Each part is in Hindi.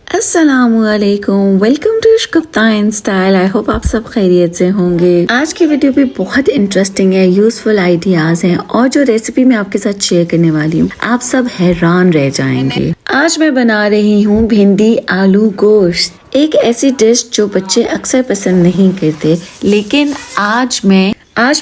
अस्सलामुअलैकुम, वेलकम टू कप्तान स्टाइल। आई होप आप सब खैरियत से होंगे। आज की वीडियो भी बहुत इंटरेस्टिंग है, यूजफुल आइडियाज हैं और जो रेसिपी मैं आपके साथ शेयर करने वाली हूँ आप सब हैरान रह जाएंगे। आज मैं बना रही हूँ भिंडी आलू गोश्त, एक ऐसी डिश जो बच्चे अक्सर पसंद नहीं करते, लेकिन आज मैं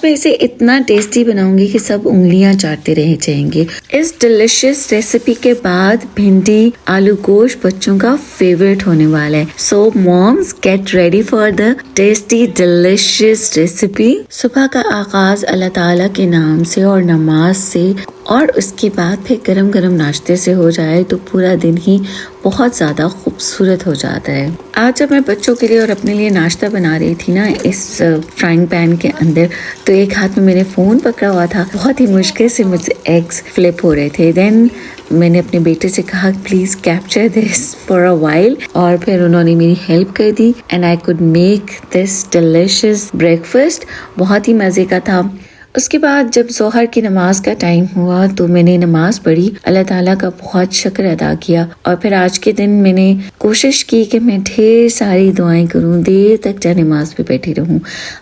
इसे इतना टेस्टी बनाऊंगी कि सब उंगलियां चाटते रह जाएंगे। इस डिलिशियस रेसिपी के बाद भिंडी आलू गोश्त बच्चों का फेवरेट होने वाला है। So moms, get ready for the tasty delicious recipe. सुबह का आगाज अल्लाह ताला के नाम से और नमाज से और उसके बाद फिर गरम गरम नाश्ते से हो जाए तो पूरा दिन ही बहुत ज़्यादा खूबसूरत हो जाता है। आज जब मैं बच्चों के लिए और अपने लिए नाश्ता बना रही थी ना इस फ्राइंग पैन के अंदर, तो एक हाथ में मैंने फ़ोन पकड़ा हुआ था। बहुत ही मुश्किल से मुझसे एग्स फ्लिप हो रहे थे। देन मैंने अपने बेटे से कहा please capture this for a while, और फिर उन्होंने मेरी हेल्प कर दी and I could make this delicious breakfast. बहुत ही मज़े का था। उसके बाद जब जोहर की नमाज का टाइम हुआ तो मैंने नमाज पढ़ी, अल्लाह ताला का बहुत शुक्र अदा किया और फिर आज के दिन मैंने कोशिश की कि मैं ढेर सारी दुआएं करूं, देर तक जा नमाज पे बैठी रहूं।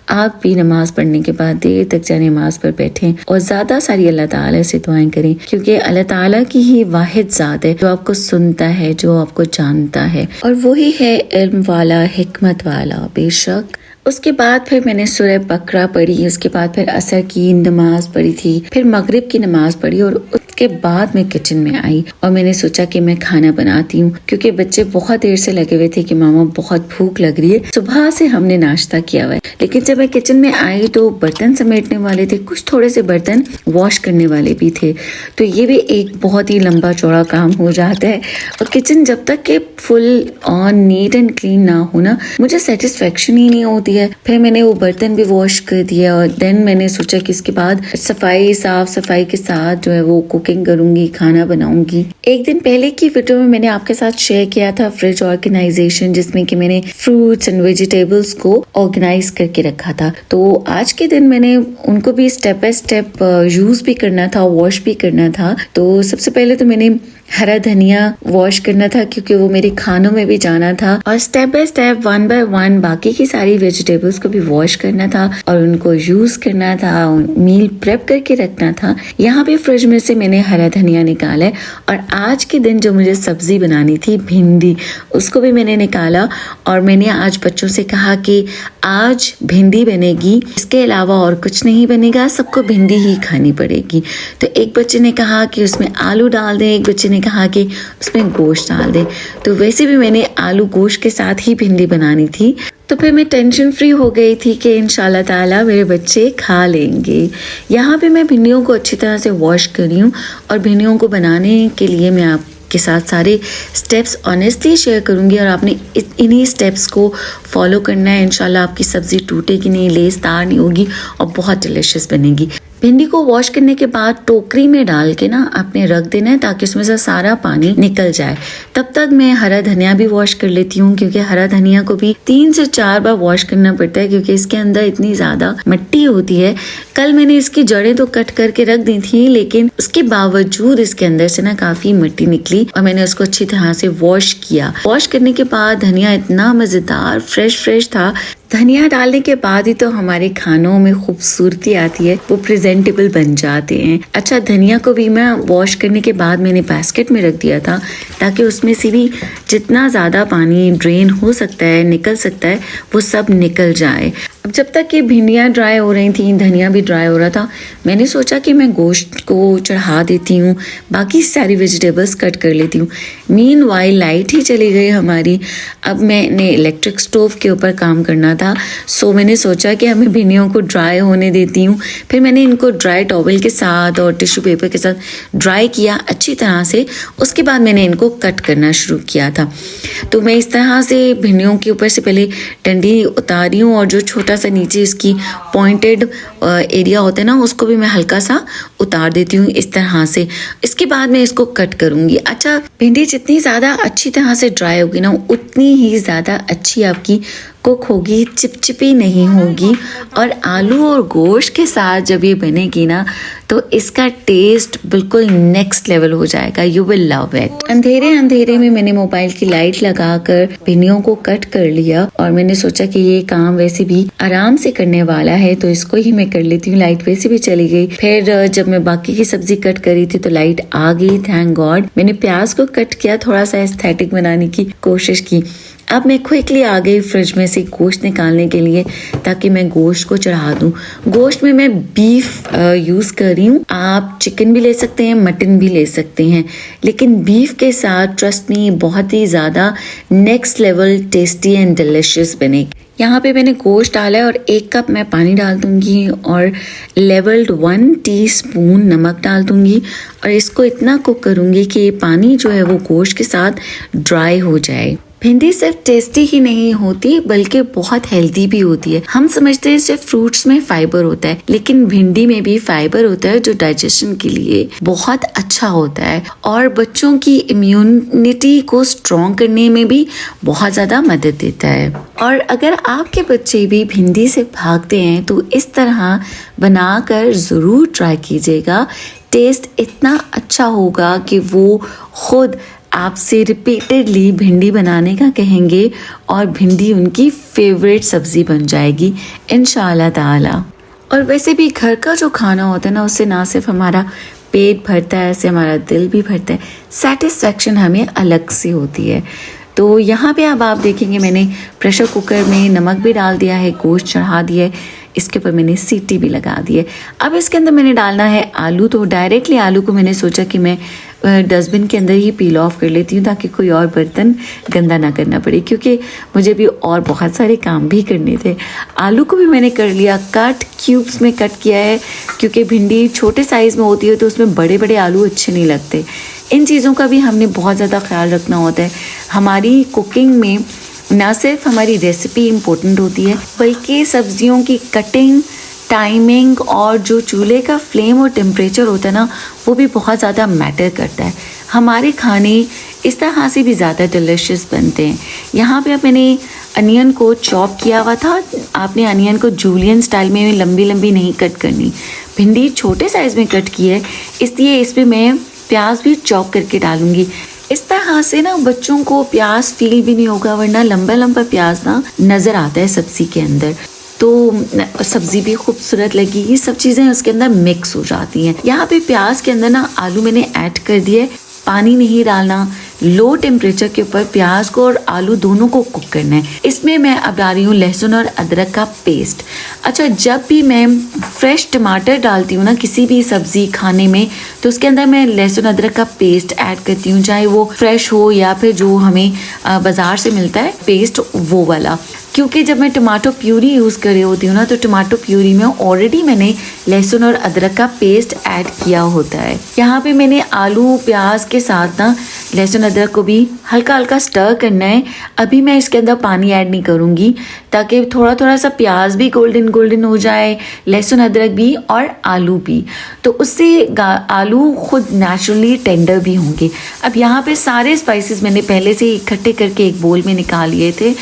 आप भी नमाज पढ़ने के बाद देर तक जा नमाज पर बैठें और ज़्यादा सारी अल्लाह ताला से दुआएं करें, क्योंकि अल्लाह ताला की ही वाहिद ज़ात है जो आपको सुनता है, जो आपको जानता है, और वही है इल्म वाला, हिकमत वाला बेशक। उसके बाद फिर मैंने सूरह बकरा पढ़ी, उसके बाद फिर असर की नमाज पढ़ी थी, फिर मगरिब की नमाज पढ़ी और उसके बाद मैं किचन में आई और मैंने सोचा कि मैं खाना बनाती हूँ, क्योंकि बच्चे बहुत देर से लगे हुए थे कि मामा बहुत भूख लग रही है। सुबह से हमने नाश्ता किया हुआ है, लेकिन जब मैं किचन में आई तो बर्तन समेटने वाले थे, कुछ थोड़े से बर्तन वॉश करने वाले भी थे, तो ये भी एक बहुत ही लंबा चौड़ा काम हो जाता है। और किचन जब तक के full on neat and clean ना हो ना, मुझे सेटिस्फेक्शन ही नहीं होती है। फिर मैंने वो बर्तन भी वॉश कर दिया और देन मैंने सोचा कि इसके बाद साफ सफाई के साथ जो है वो कुकिंग करूंगी, खाना बनाऊंगी। एक दिन पहले की वीडियो में मैंने आपके साथ शेयर किया था फ्रिज ऑर्गेनाइजेशन, जिसमें कि मैंने फ्रूट्स एंड वेजिटेबल्स को ऑर्गेनाइज करके रखा था। तो आज के दिन मैंने उनको भी स्टेप बाय स्टेप यूज भी करना था, वॉश भी करना था। तो सबसे पहले तो मैंने हरा धनिया वॉश करना था, क्योंकि वो मेरे खानों में भी जाना था, और step by step one by one बाकी की सारी वेजिटेबल्स को भी वॉश करना था और उनको यूज करना था, मील प्रेप करके रखना था। यहाँ पे फ्रिज में से मैंने हरा धनिया निकाला है और आज के दिन जो मुझे सब्जी बनानी थी भिंडी, उसको भी मैंने निकाला और मैंने आज बच्चों से कहा कि आज भिंडी बनेगी, इसके अलावा और कुछ नहीं बनेगा, सबको भिंडी ही खानी पड़ेगी। तो एक बच्चे ने कहा कि उसमें आलू डाल दें, एक बच्चे ने कहा कि उसमें गोश्त डाल दे। तो वैसे भी मैंने आलू गोश्त के साथ ही भिंडी बनानी थी, तो फिर मैं टेंशन फ्री हो गई थी कि इंशाल्लाह ताला मेरे बच्चे खा लेंगे। यहाँ पे मैं भिंडियों को अच्छी तरह से वॉश कर रही हूँ और भिंडियों को बनाने के लिए मैं आपके साथ सारे स्टेप्स ऑनेस्टली शेयर करूँगी और आपने इन्हीं स्टेप्स को फॉलो करना है। इंशाल्लाह आपकी सब्ज़ी टूटेगी नहीं, लेसदार नहीं होगी और बहुत डिलिशियस बनेगी। भिंडी को वॉश करने के बाद टोकरी में डाल के ना आपने रख देना है ताकि उसमें से सारा पानी निकल जाए। तब तक मैं हरा धनिया भी वॉश कर लेती हूँ, क्योंकि हरा धनिया को भी 3 से 4 बार वॉश करना पड़ता है, क्योंकि इसके अंदर इतनी ज़्यादा मिट्टी होती है। कल मैंने इसकी जड़ें तो कट करके रख दी थी, लेकिन उसके बावजूद इसके अंदर से ना काफ़ी मिट्टी निकली और मैंने उसको अच्छी तरह से वॉश किया। वॉश करने के बाद धनिया इतना मज़ेदार फ्रेश था। धनिया डालने के बाद ही तो हमारे खानों में खूबसूरती आती है, वो प्रेजेंटेबल बन जाते हैं। अच्छा, धनिया को भी मैं वॉश करने के बाद मैंने बास्केट में रख दिया था ताकि उसमें से भी जितना ज़्यादा पानी ड्रेन हो सकता है, निकल सकता है, वो सब निकल जाए। अब जब तक कि भिंडियाँ ड्राई हो रही थी, धनिया भी ड्राई हो रहा था, मैंने सोचा कि मैं गोश्त को चढ़ा देती हूँ, बाकी सारी वेजिटेबल्स कट कर लेती हूँ। मीनवाइल लाइट ही चली गई हमारी। अब मैंने इलेक्ट्रिक स्टोव के ऊपर काम करना था, सो मैंने सोचा कि हमें भिंडियों को ड्राई होने देती हूँ। फिर मैंने इनको ड्राई टॉवल के साथ और टिश्यू पेपर के साथ ड्राई किया अच्छी तरह से। उसके बाद मैंने इनको कट करना शुरू किया था। तो मैं इस तरह से भिंडियों के ऊपर से पहले डंडी उतारी हूँ और जो छोटा सा नीचे इसकी पॉइंटेड एरिया होता है ना, उसको भी मैं हल्का सा उतार देती हूँ इस तरह से। इसके बाद मैं इसको कट करूँगी। अच्छा, भिंडी जितनी ज़्यादा अच्छी तरह से ड्राई होगी ना, उतनी ही ज़्यादा अच्छी आपकी कुक होगी, चिपचिपी नहीं होगी। और आलू और गोश्त के साथ जब ये बनेगी ना तो इसका टेस्ट बिल्कुल नेक्स्ट लेवल हो जाएगा। You will love it. अंधेरे अंधेरे में मैंने मोबाइल की लाइट लगाकर भिंडियों को कट कर लिया और मैंने सोचा कि ये काम वैसे भी आराम से करने वाला है तो इसको ही मैं कर लेती हूँ। लाइट वैसे भी चली गई। फिर जब मैं बाकी की सब्जी कट करी थी तो लाइट आ गई, थैंक गॉड। मैंने प्याज को कट किया, थोड़ा सा एस्थेटिक बनाने की कोशिश की। अब मैं क्विकली आ गई फ्रिज में से गोश्त निकालने के लिए ताकि मैं गोश्त को चढ़ा दूं। गोश्त में मैं बीफ यूज़ कर रही हूँ। आप चिकन भी ले सकते हैं, मटन भी ले सकते हैं, लेकिन बीफ के साथ ट्रस्ट मी बहुत ही ज़्यादा next level tasty and delicious बनेगी। यहाँ पे मैंने गोश्त डाला है और 1 कप मैं पानी डाल दूंगी और लेवल्ड 1 टीस्पून नमक डाल दूंगी और इसको इतना कुक करूंगी कि ये पानी जो है वो गोश्त के साथ ड्राई हो जाए। भिंडी सिर्फ टेस्टी ही नहीं होती बल्कि बहुत हेल्दी भी होती है। हम समझते हैं सिर्फ फ्रूट्स में फाइबर होता है, लेकिन भिंडी में भी फाइबर होता है जो डाइजेशन के लिए बहुत अच्छा होता है और बच्चों की इम्यूनिटी को स्ट्रॉन्ग करने में भी बहुत ज़्यादा मदद देता है। और अगर आपके बच्चे भी भिंडी से भागते हैं तो इस तरह बनाकर ज़रूर ट्राई कीजिएगा। टेस्ट इतना अच्छा होगा कि वो खुद आपसे रिपीटेडली भिंडी बनाने का कहेंगे और भिंडी उनकी फेवरेट सब्जी बन जाएगी इंशाल्लाह ताला। और वैसे भी घर का जो खाना होता है ना उससे ना सिर्फ हमारा पेट भरता है, ऐसे हमारा दिल भी भरता है। सेटिस्फैक्शन हमें अलग से होती है। तो यहाँ पे अब आप देखेंगे मैंने प्रेशर कुकर में नमक भी डाल दिया है, गोश्त चढ़ा दिया है, इसके ऊपर मैंने सीटी भी लगा दी है। अब इसके अंदर मैंने डालना है आलू। तो डायरेक्टली आलू को मैंने सोचा कि मैं डस्टबिन के अंदर ही पील ऑफ कर लेती हूँ ताकि कोई और बर्तन गंदा ना करना पड़े, क्योंकि मुझे भी और बहुत सारे काम भी करने थे। आलू को भी मैंने कर लिया कट, क्यूब्स में कट किया है क्योंकि भिंडी छोटे साइज़ में होती है तो उसमें बड़े बड़े आलू अच्छे नहीं लगते। इन चीज़ों का भी हमने बहुत ज़्यादा ख्याल रखना होता है। हमारी कुकिंग में ना सिर्फ हमारी रेसिपी इम्पोर्टेंट होती है बल्कि सब्जियों की कटिंग, टाइमिंग और जो चूल्हे का फ्लेम और टेम्परेचर होता है ना वो भी बहुत ज़्यादा मैटर करता है। हमारे खाने इस तरह से भी ज़्यादा डिलिशियस बनते हैं। यहाँ पे अब मैंने अनियन को चॉप किया हुआ था। आपने अनियन को जूलियन स्टाइल में लंबी लंबी नहीं कट करनी। भिंडी छोटे साइज़ में कट की है इसलिए इसमें मैं प्याज भी चॉप करके डालूंगी। इस तरह से ना बच्चों को प्याज फील भी नहीं होगा, वरना लंबा लंबा प्याज ना नज़र आता है सब्जी के अंदर तो सब्जी भी खूबसूरत लगेगी। सब चीज़ें उसके अंदर मिक्स हो जाती हैं। यहाँ पे प्याज के अंदर ना आलू मैंने ऐड कर दिए। पानी नहीं डालना, लो टेम्परेचर के ऊपर प्याज को और आलू दोनों को कुक करना है। इसमें मैं अब डाल रही हूँ लहसुन और अदरक का पेस्ट। अच्छा, जब भी मैं फ्रेश टमाटर डालती हूँ ना किसी भी सब्ज़ी खाने में तो उसके अंदर मैं लहसुन अदरक का पेस्ट ऐड करती हूँ, चाहे वो फ्रेश हो या फिर जो हमें बाज़ार से मिलता है पेस्ट वो वाला। क्योंकि जब मैं टमाटो प्यूरी यूज़ कर रही होती हूँ ना तो टमाटो प्यूरी में ऑलरेडी मैंने लहसुन और अदरक का पेस्ट ऐड किया होता है। यहाँ पे मैंने आलू प्याज के साथ ना लहसुन अदरक को भी हल्का हल्का स्टर करना है। अभी मैं इसके अंदर पानी ऐड नहीं करूँगी ताकि थोड़ा थोड़ा सा प्याज भी गोल्डन गोल्डन हो जाए, लहसुन अदरक भी और आलू भी, तो उससे आलू खुद नेचुरली टेंडर भी होंगे। अब यहाँ पे सारे स्पाइसेस मैंने पहले से इकट्ठे करके एक बोल में निकाल लिए थे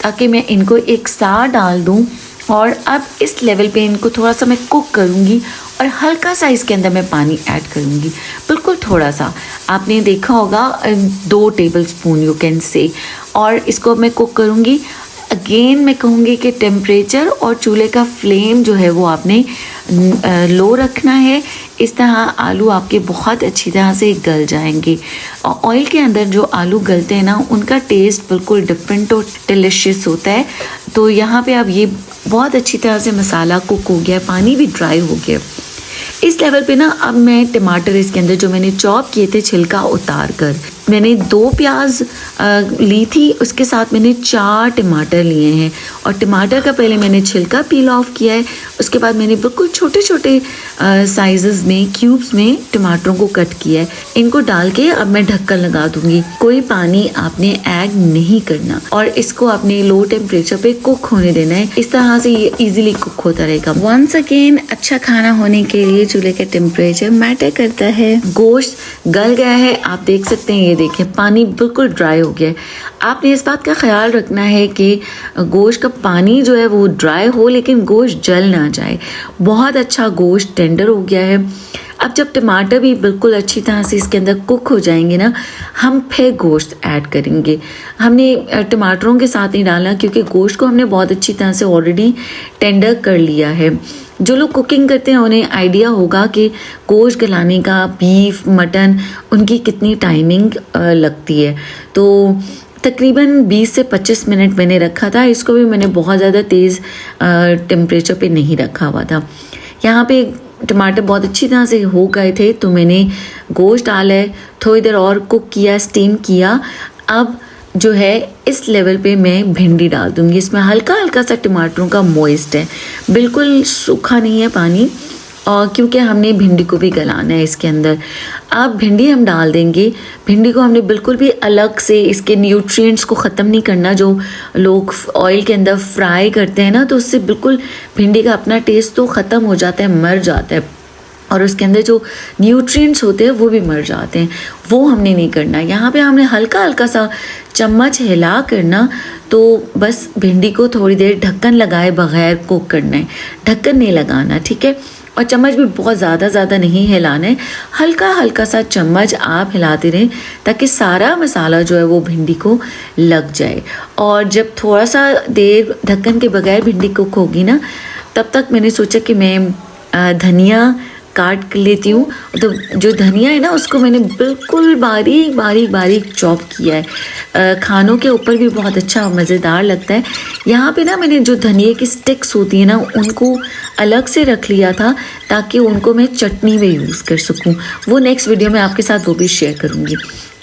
ताकि मैं इनको एक साथ डाल दूँ और अब इस लेवल पे इनको थोड़ा सा मैं कुक करूँगी और हल्का सा इसके अंदर मैं पानी ऐड करूँगी, बिल्कुल थोड़ा सा। आपने देखा होगा 2 टेबलस्पून यू कैन से। और इसको मैं कुक करूँगी। अगेन मैं कहूँगी कि टेम्परेचर और चूल्हे का फ्लेम जो है वो आपने लो रखना है। इस तरह आलू आपके बहुत अच्छी तरह से गल जाएंगे। और ऑयल के अंदर जो आलू गलते हैं ना उनका टेस्ट बिल्कुल डिफरेंट और डिलिशियस होता है। तो यहाँ पे अब ये बहुत अच्छी तरह से मसाला कुक हो गया, पानी भी ड्राई हो गया। इस लेवल पे ना अब मैं टमाटर इसके अंदर जो मैंने चॉप किए थे छिलका उतार कर, मैंने 2 प्याज ली थी, उसके साथ मैंने 4 टमाटर लिए हैं और टमाटर का पहले मैंने छिलका पील ऑफ किया है। उसके बाद मैंने बिल्कुल छोटे छोटे साइजेस में क्यूब्स में टमाटरों को कट किया है। इनको डाल के अब मैं ढक्कन लगा दूंगी। कोई पानी आपने ऐड नहीं करना और इसको आपने लो टेम्परेचर पे कुक होने देना है। इस तरह से ये इजीली कुक होता रहेगा। वंस अगेन अच्छा खाना होने के लिए चूल्हे का टेम्परेचर मैटर करता है। गोश्त गल गया है, आप देख सकते हैं, ये देखें पानी बिल्कुल ड्राई हो गया है। आपने इस बात का ख्याल रखना है कि गोश्त का पानी जो है वो ड्राई हो लेकिन गोश्त जल ना जाए। बहुत अच्छा गोश्त टेंडर हो गया है। अब जब टमाटर भी बिल्कुल अच्छी तरह से इसके अंदर कुक हो जाएंगे ना, हम फिर गोश्त ऐड करेंगे। हमने टमाटरों के साथ नहीं डालना क्योंकि गोश्त को हमने बहुत अच्छी तरह से ऑलरेडी टेंडर कर लिया है। जो लोग कुकिंग करते हैं उन्हें आइडिया होगा कि गोश्त गलाने का, बीफ मटन, उनकी कितनी टाइमिंग लगती है। तो तकरीबन 20 से 25 मिनट मैंने रखा था। इसको भी मैंने बहुत ज़्यादा तेज़ टेम्परेचर पे नहीं रखा हुआ था। यहाँ पे टमाटर बहुत अच्छी तरह से हो गए थे तो मैंने गोश्त डाला है, थोड़ी देर और कुक किया, स्टीम किया। अब जो है इस लेवल पे मैं भिंडी डाल दूँगी। इसमें हल्का हल्का सा टमाटरों का मॉइस्ट है, बिल्कुल सूखा नहीं है पानी, और क्योंकि हमने भिंडी को भी गलाना है इसके अंदर। अब भिंडी हम डाल देंगे। भिंडी को हमने बिल्कुल भी अलग से इसके न्यूट्रिएंट्स को ख़त्म नहीं करना। जो लोग ऑयल के अंदर फ्राई करते हैं ना, तो उससे बिल्कुल भिंडी का अपना टेस्ट तो ख़त्म हो जाता है, मर जाता है, और उसके अंदर जो न्यूट्रिएंट्स होते हैं वो भी मर जाते हैं। वो हमने नहीं करना। यहाँ पे हमने हल्का हल्का सा चम्मच हिला करना, तो बस भिंडी को थोड़ी देर ढक्कन लगाए बगैर कुक करना है, ढक्कन नहीं लगाना, ठीक है। और चम्मच भी बहुत ज़्यादा नहीं हिलाना है, हल्का हल्का सा चम्मच आप हिलाते रहें ताकि सारा मसाला जो है वो भिंडी को लग जाए। और जब थोड़ा सा देर ढक्कन के बगैर भिंडी कुक होगी ना, तब तक मैंने सोचा कि मैं धनिया काट लेती हूँ। तो जो धनिया है ना, उसको मैंने बिल्कुल बारीक बारीक बारीक चॉप किया है। खानों के ऊपर भी बहुत अच्छा मज़ेदार लगता है। यहाँ पे ना मैंने जो धनिया की स्टिक्स होती है ना, उनको अलग से रख लिया था ताकि उनको मैं चटनी में यूज़ कर सकूँ। वो नेक्स्ट वीडियो में आपके साथ वो भी शेयर करूँगी।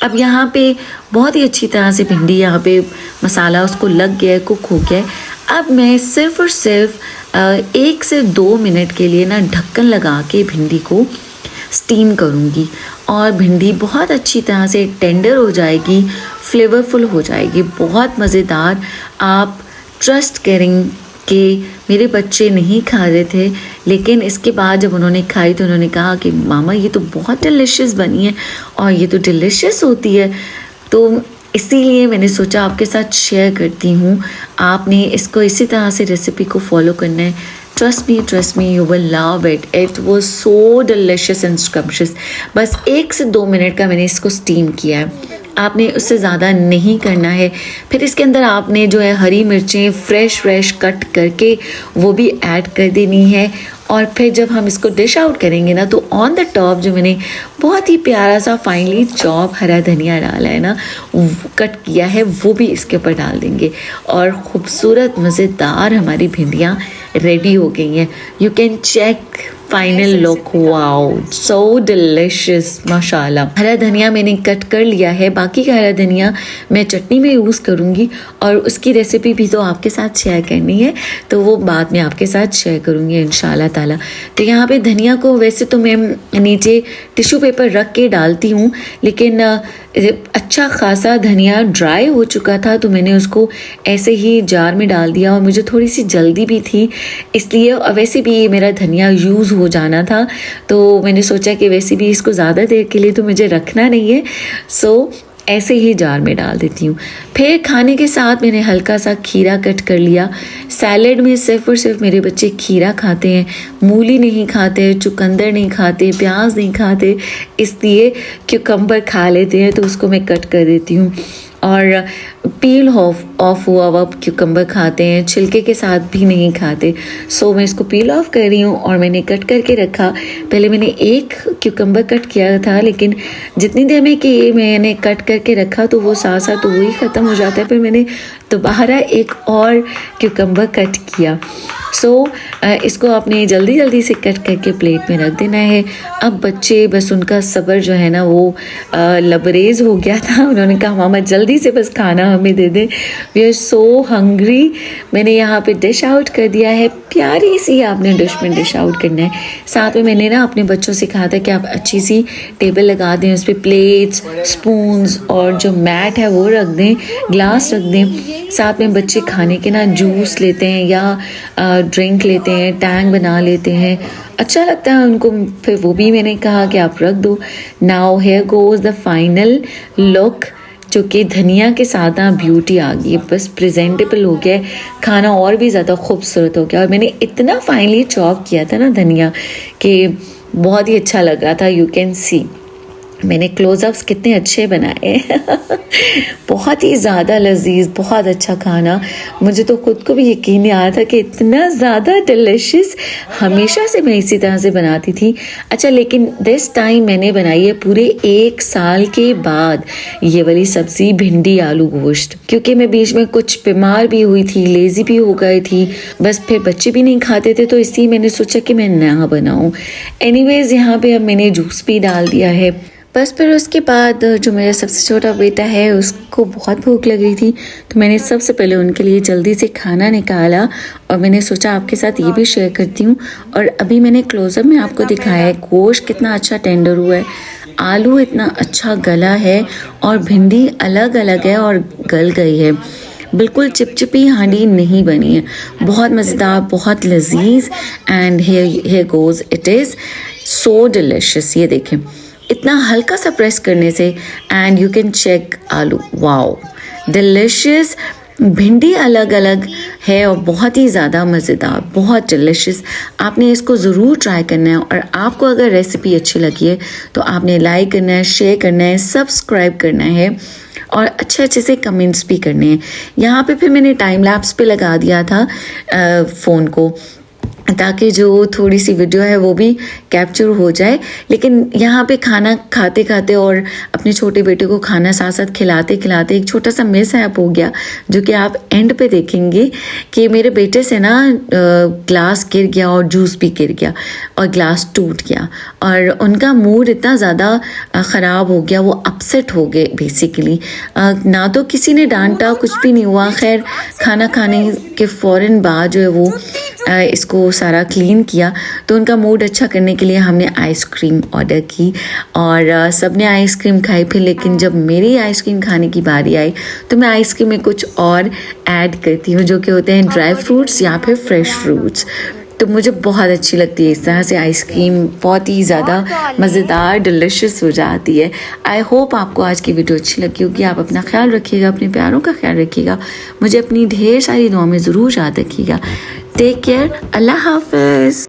अब यहाँ पे बहुत ही अच्छी तरह से भिंडी, यहाँ पे मसाला उसको लग गया है, कुक हो गया है। अब मैं सिर्फ़ और सिर्फ 1 से 2 मिनट के लिए ना ढक्कन लगा के भिंडी को स्टीम करूँगी, और भिंडी बहुत अच्छी तरह से टेंडर हो जाएगी, फ्लेवरफुल हो जाएगी, बहुत मज़ेदार। आप ट्रस्ट करें कि मेरे बच्चे नहीं खा रहे थे, लेकिन इसके बाद जब उन्होंने खाई तो उन्होंने कहा कि मामा ये तो बहुत डिलिशियस बनी है, और ये तो डिलिशियस होती है। तो इसीलिए मैंने सोचा आपके साथ शेयर करती हूँ। आपने इसको इसी तरह से रेसिपी को फॉलो करना है। Trust me, you will love it. It was so delicious and scrumptious. बस 1 से 2 मिनट का मैंने इसको स्टीम किया है, आपने उससे ज़्यादा नहीं करना है। फिर इसके अंदर आपने जो है हरी मिर्चें फ्रेश कट करके वो भी ऐड कर देनी है। और फिर जब हम इसको डिश आउट करेंगे ना, तो ऑन द टॉप जो मैंने बहुत ही प्यारा सा फाइनली चॉप हरा धनिया डाला है ना, कट किया है, वो भी इसके ऊपर डाल देंगे, और ख़ूबसूरत मज़ेदार हमारी भिंडियाँ रेडी हो गई हैं। You can check final look, wow so delicious, माशाल्लाह। हरा धनिया मैंने कट कर लिया है, बाकी का हरा धनिया मैं चटनी में यूज़ करूँगी, और उसकी रेसिपी भी तो आपके साथ शेयर करनी है, तो वो बाद में आपके साथ शेयर करूँगी इंशाल्लाह ताला। तो यहाँ पे धनिया को वैसे तो मैं नीचे टिश्यू पेपर रख के डालती हूँ, लेकिन अच्छा खासा धनिया ड्राई हो चुका था तो मैंने उसको ऐसे ही जार में डाल दिया, और मुझे थोड़ी सी जल्दी भी थी इसलिए, और वैसे भी मेरा धनिया यूज़ हो जाना था, तो मैंने सोचा कि वैसे भी इसको ज़्यादा देर के लिए तो मुझे रखना नहीं है, सो ऐसे ही जार में डाल देती हूँ। फिर खाने के साथ मैंने हल्का सा खीरा कट कर लिया। सैलेड में सिर्फ़ और सिर्फ मेरे बच्चे खीरा खाते हैं, मूली नहीं खाते, चुकंदर नहीं खाते, प्याज नहीं खाते, इसलिए क्यूकम्बर खा लेते हैं तो उसको मैं कट कर देती हूँ। और पील ऑफ हुआ हुआ क्यूकम्बर खाते हैं, छिलके के साथ भी नहीं खाते, सो मैं इसको पील ऑफ कर रही हूँ और मैंने कट करके रखा। पहले मैंने एक क्यूकम्बर कट किया था, लेकिन जितनी देर में कि मैंने कट करके रखा तो वो साथ साथ तो वही ख़त्म हो जाता है, फिर मैंने दोबारा एक और क्यूकम्बर कट किया। सो इसको आपने जल्दी से कट करके प्लेट में रख देना है। अब बच्चे बस उनका सब्र जो है ना वो लबरेज हो गया था, उन्होंने कहा मामा जल्दी से बस खाना हमें दे दे, वी आर सो हंग्री। मैंने यहाँ पे डिश आउट कर दिया है, प्यारी सी आपने डिश में डिश आउट करना है। साथ में मैंने ना अपने बच्चों से कहा था कि आप अच्छी सी टेबल लगा दें, उस पर प्लेट्स, स्पून्स और जो मैट है वो रख दें, ग्लास रख दें। साथ में बच्चे खाने के ना जूस लेते हैं या ड्रिंक लेते हैं, टैंग बना लेते हैं, अच्छा लगता है उनको। फिर वो भी मैंने कहा कि आप रख दो। Now here goes the final look, जो कि धनिया के साथ ना ब्यूटी आ गई, बस प्रेजेंटेबल हो गया, खाना और भी ज़्यादा खूबसूरत हो गया। और मैंने इतना फाइनली चॉप किया था ना धनिया कि बहुत ही अच्छा लग रहा था। यू कैन सी मैंने क्लोजअप्स कितने अच्छे बनाए बहुत ही ज़्यादा लजीज, बहुत अच्छा खाना। मुझे तो खुद को भी यकीन नहीं आ रहा था कि इतना ज़्यादा डिलिशियस। हमेशा से मैं इसी तरह से बनाती थी। अच्छा, लेकिन दिस टाइम मैंने बनाई है पूरे 1 साल के बाद ये वाली सब्ज़ी, भिंडी आलू गोश्त, क्योंकि मैं बीच में कुछ बीमार भी हुई थी, लेज़ी भी हो गई थी, बस फिर बच्चे भी नहीं खाते थे, तो इसलिए मैंने सोचा कि मैं ना बनाऊँ। एनीवेज़ यहाँ पे अब मैंने जूस भी डाल दिया है। बस फिर उसके बाद जो मेरा सबसे छोटा बेटा है उसको बहुत भूख लग रही थी, तो मैंने सबसे पहले उनके लिए जल्दी से खाना निकाला और मैंने सोचा आपके साथ ये भी शेयर करती हूँ। और अभी मैंने क्लोजअप में आपको दिखाया है गोश्त कितना अच्छा टेंडर हुआ है, आलू इतना अच्छा गला है और भिंडी अलग अलग है और गल गई है, बिल्कुल चिपचिपी हांडी नहीं बनी है, बहुत मज़ेदार, बहुत लजीज। And here goes it is so delicious। ये देखें इतना हल्का सा प्रेस करने से, एंड यू कैन चेक आलू, वाओ डिलिशियस। भिंडी अलग अलग है और बहुत ही ज़्यादा मज़ेदार, बहुत डिलिशियस। आपने इसको ज़रूर ट्राई करना है। और आपको अगर रेसिपी अच्छी लगी है तो आपने लाइक करना है, शेयर करना है, सब्सक्राइब करना है और अच्छे अच्छे से कमेंट्स भी करने हैं। यहाँ पे फिर मैंने टाइम लैप्स पे लगा दिया था फ़ोन को, ताकि जो थोड़ी सी वीडियो है वो भी कैप्चर हो जाए। लेकिन यहाँ पे खाना खाते खाते और अपने छोटे बेटे को खाना साथ साथ खिलाते खिलाते एक छोटा सा मिस हैप हो गया, जो कि आप एंड पे देखेंगे कि मेरे बेटे से ना ग्लास गिर गया और जूस भी गिर गया और ग्लास टूट गया और उनका मूड इतना ज़्यादा ख़राब हो गया, वो अपसेट हो गए बेसिकली। ना तो किसी ने डांटा, कुछ भी नहीं हुआ। खैर खाना खाने के फ़ौरन बाद जो है वो इसको सारा क्लीन किया, तो उनका मूड अच्छा करने के लिए हमने आइसक्रीम ऑर्डर की और सब ने आइसक्रीम खाई। फिर लेकिन जब मेरी आइसक्रीम खाने की बारी आई तो मैं आइसक्रीम में कुछ और ऐड करती हूँ, जो कि होते हैं ड्राई फ्रूट्स या फिर फ्रेश फ्रूट्स। तो मुझे बहुत अच्छी लगती है इस तरह से आइसक्रीम, बहुत ही ज़्यादा मज़ेदार, डिलिशियस हो जाती है। आई होप आपको आज की वीडियो अच्छी लगी होगी। आप अपना ख्याल रखिएगा, अपने प्यारों का ख्याल रखिएगा, मुझे अपनी ढेर सारी दुआ में ज़रूर याद रखिएगा। टेक केयर, अल्लाह हाफ़िज़।